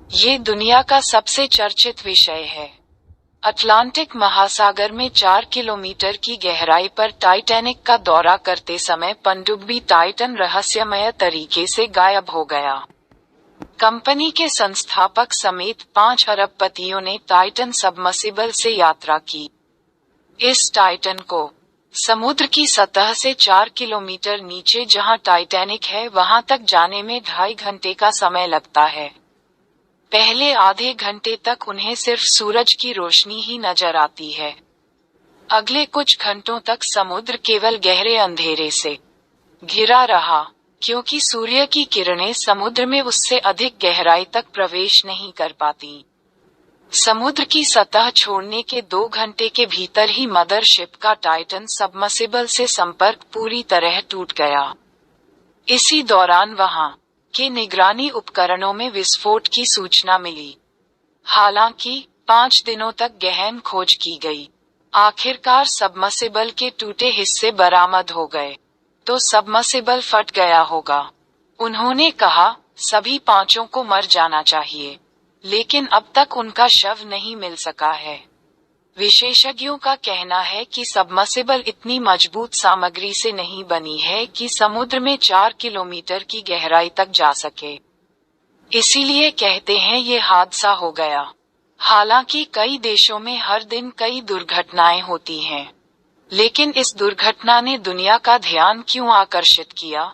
ये दुनिया का सबसे चर्चित विषय है। अटलांटिक महासागर में 4 किलोमीटर की गहराई पर टाइटैनिक का दौरा करते समय पनडुब्बी टाइटन रहस्यमय तरीके से गायब हो गया। कंपनी के संस्थापक समेत 5 अरबपतियों ने टाइटन सबमर्सिबल से यात्रा की। इस टाइटन को समुद्र की सतह से 4 किलोमीटर नीचे जहां टाइटैनिक है वहां तक जाने में 2.5 घंटे का समय लगता है। पहले आधे घंटे तक उन्हें सिर्फ सूरज की रोशनी ही नजर आती है। अगले कुछ घंटों तक समुद्र केवल गहरे अंधेरे से घिरा रहा, क्योंकि सूर्य की किरणें समुद्र में उससे अधिक गहराई तक प्रवेश नहीं कर पाती। समुद्र की सतह छोड़ने के 2 घंटे के भीतर ही मदरशिप का टाइटन सबमर्सिबल से संपर्क पूरी तरह टूट गया। इसी दौरान वहां के निगरानी उपकरणों में विस्फोट की सूचना मिली। हालांकि 5 दिनों तक गहन खोज की गई। आखिरकार सबमर्सिबल के टूटे हिस्से बरामद हो गए। तो सबमर्सिबल फट गया होगा, उन्होंने कहा। सभी 5 को मर जाना चाहिए, लेकिन अब तक उनका शव नहीं मिल सका है। विशेषज्ञों का कहना है कि सबमर्सिबल इतनी मजबूत सामग्री से नहीं बनी है कि समुद्र में 4 किलोमीटर की गहराई तक जा सके। इसीलिए कहते हैं ये हादसा हो गया। हालांकि कई देशों में हर दिन कई दुर्घटनाएं होती हैं, लेकिन इस दुर्घटना ने दुनिया का ध्यान क्यों आकर्षित किया?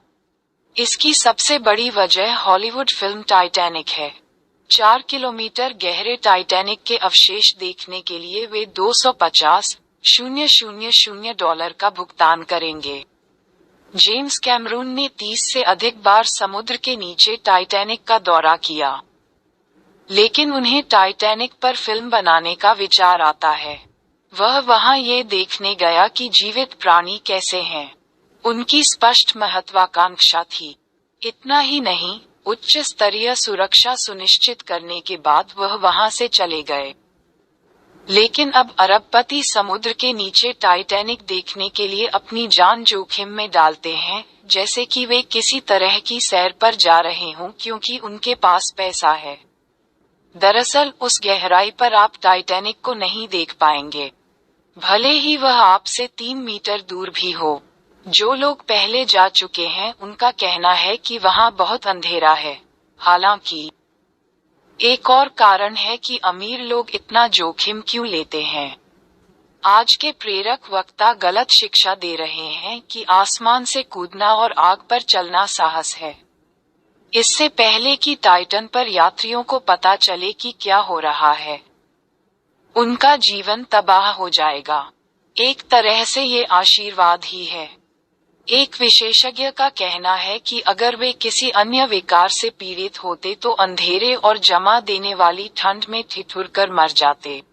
इसकी सबसे बड़ी वजह हॉलीवुड फिल्म टाइटैनिक है। 4 किलोमीटर गहरे टाइटैनिक के अवशेष देखने के लिए वे $250,000 का भुगतान करेंगे। जेम्स कैमरून ने 30 से अधिक बार समुद्र के नीचे टाइटैनिक का दौरा किया, लेकिन उन्हें टाइटैनिक पर फिल्म बनाने का विचार आता है। वह वहां ये देखने गया कि जीवित प्राणी कैसे हैं। उनकी स्पष्ट महत्वाकांक्षा थी। इतना ही नहीं, उच्च स्तरीय सुरक्षा सुनिश्चित करने के बाद वह वहां से चले गए। लेकिन अब अरबपति समुद्र के नीचे टाइटैनिक देखने के लिए अपनी जान जोखिम में डालते हैं, जैसे कि वे किसी तरह की सैर पर जा रहे हों क्योंकि उनके पास पैसा है। दरअसल उस गहराई पर आप टाइटैनिक को नहीं देख पाएंगे, भले ही वह आपसे 3 मीटर दूर भी हो। जो लोग पहले जा चुके हैं उनका कहना है कि वहां बहुत अंधेरा है। हालांकि एक और कारण है कि अमीर लोग इतना जोखिम क्यों लेते हैं। आज के प्रेरक वक्ता गलत शिक्षा दे रहे हैं कि आसमान से कूदना और आग पर चलना साहस है। इससे पहले कि टाइटन पर यात्रियों को पता चले कि क्या हो रहा है, उनका जीवन तबाह हो जाएगा। एक तरह से ये आशीर्वाद ही है। एक विशेषज्ञ का कहना है कि अगर वे किसी अन्य विकार से पीड़ित होते तो अंधेरे और जमा देने वाली ठंड में ठिठुरकर मर जाते।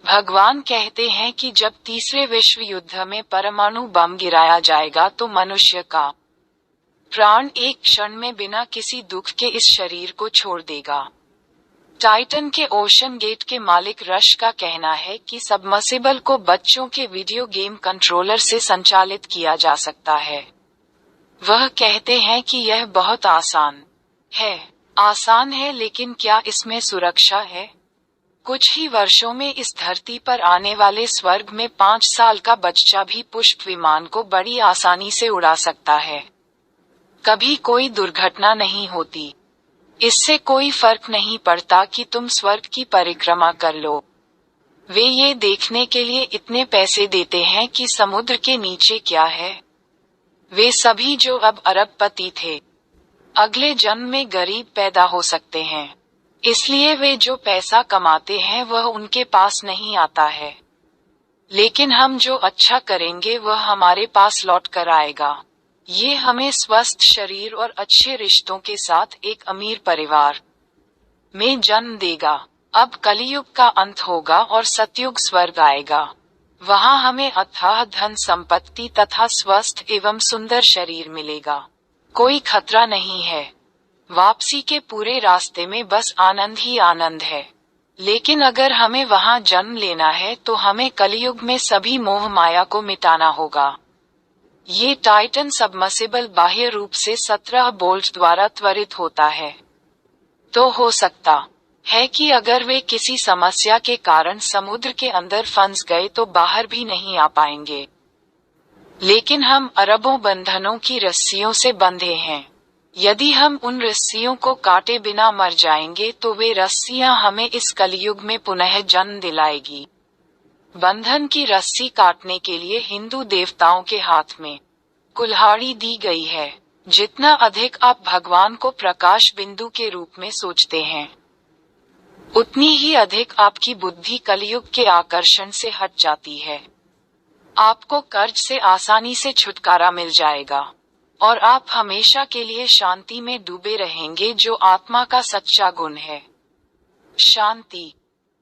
भगवान कहते हैं कि जब तीसरे विश्व युद्ध में परमाणु बम गिराया जाएगा तो मनुष्य का प्राण एक क्षण में बिना किसी दुख के इस शरीर को छोड़ देगा। टाइटन के ओशन गेट के मालिक रश का कहना है कि सबमर्सिबल को बच्चों के वीडियो गेम कंट्रोलर से संचालित किया जा सकता है। वह कहते हैं कि यह बहुत आसान है, लेकिन क्या इसमें सुरक्षा है? कुछ ही वर्षों में इस धरती पर आने वाले स्वर्ग में 5 साल का बच्चा भी पुष्प विमान को बड़ी आसानी से उड़ा सकता है। कभी कोई दुर्घटना नहीं होती। इससे कोई फर्क नहीं पड़ता कि तुम स्वर्ग की परिक्रमा कर लो। वे ये देखने के लिए इतने पैसे देते हैं कि समुद्र के नीचे क्या है। वे सभी जो अब अरबपति थे, अगले जन्म में गरीब पैदा हो सकते हैं। इसलिए वे जो पैसा कमाते हैं वह उनके पास नहीं आता है, लेकिन हम जो अच्छा करेंगे वह हमारे पास लौट कर आएगा। ये हमें स्वस्थ शरीर और अच्छे रिश्तों के साथ एक अमीर परिवार में जन्म देगा। अब कलियुग का अंत होगा और सतयुग स्वर्ग आएगा। वहां हमें अथाह धन संपत्ति तथा स्वस्थ एवं सुंदर शरीर मिलेगा। कोई खतरा नहीं है। वापसी के पूरे रास्ते में बस आनंद ही आनंद है। लेकिन अगर हमें वहां जन्म लेना है तो हमें कलियुग में सभी मोह माया को मिटाना होगा। ये टाइटन सबमर्सिबल बाह्य रूप से 17 बोल्ट द्वारा त्वरित होता है। तो हो सकता है कि अगर वे किसी समस्या के कारण समुद्र के अंदर फंस गए तो बाहर भी नहीं आ पाएंगे। लेकिन हम अरबों बंधनों की रस्सियों से बंधे हैं। यदि हम उन रस्सियों को काटे बिना मर जाएंगे तो वे रस्सियां हमें इस कलयुग में पुनः जन्म दिलाएगी। बंधन की रस्सी काटने के लिए हिंदू देवताओं के हाथ में कुल्हाड़ी दी गई है। जितना अधिक आप भगवान को प्रकाश बिंदु के रूप में सोचते हैं, उतनी ही अधिक आपकी बुद्धि कलयुग के आकर्षण से हट जाती है। आपको कर्ज से आसानी से छुटकारा मिल जाएगा और आप हमेशा के लिए शांति में डूबे रहेंगे, जो आत्मा का सच्चा गुण है। शांति।